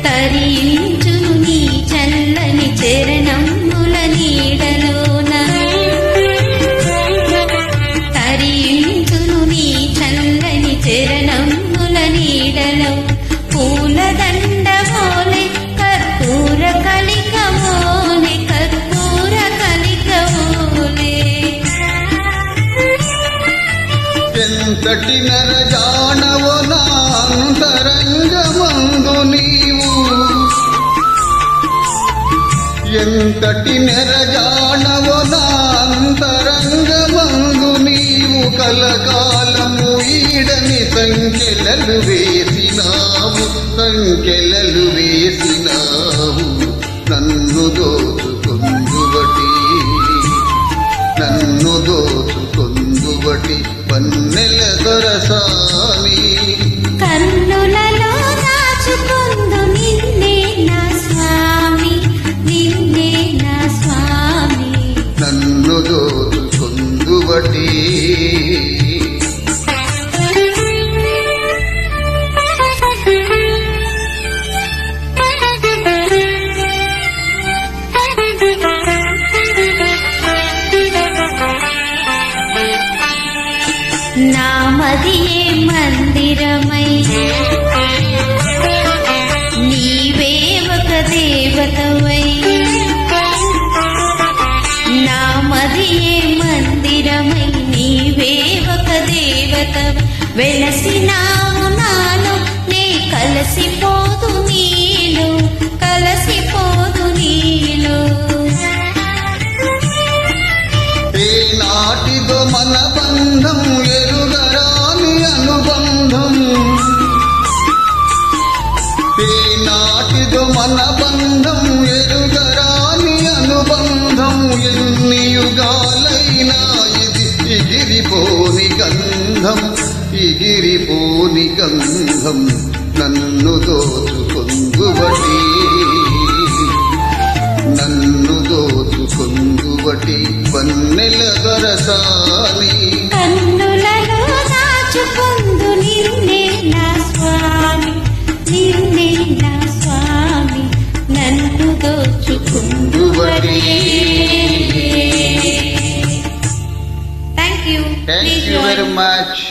తరించును నీ చల్లని చరణముల నీడలోన తరించును నీ చల్లని చరణముల నీడలో పూలదండ మోలే కర్పూర కలిక మోలే కర్పూర కలిక మోలే ఎంతటి నరజానవో నా అంతరంగమందు నీవు ఎంతటి నెరజానవో నా అంతరంగమందు నీవు కలకాలము ఈడని సంఖ్యలలు వేసినావు సంఖ్యలలు వేసినావు నన్ను దోచుకొందువటి నన్ను దోచుకొందువటి పన్నెల దొరసాని కన్నులలో దాచుకొందు నిన్నే నా స్వామి నిన్నే నా స్వామి నన్ను దోచుకొందువటి నామదియే మందిరమై నీవే ఒక దేవతవై నామదియే మందిరమై నీవే ఒక దేవత వెలసినావు నాలో నే కలసిపోదు నీలో కలసిపోదు నీలో నాటిదో మన బంధం ఎరుగరాని అనుబంధం నాటిదో మన బంధం ఎరుగరాని అనుబంధం ఎన్ని యుగాలైనా ఇది ఎగిరిపోని గంధం ఎగిరిపోని గంధం నన్ను దోచుకొందువటి నన్ను దోచుకొందువటి వన్నెల దొరసాని కన్నులలో దాచుకొందు నిన్నే నా స్వామి నిన్నే నా స్వామి నన్ను దోచుకొందువటి థ్యాంక్ యూ వెరీ మచ్.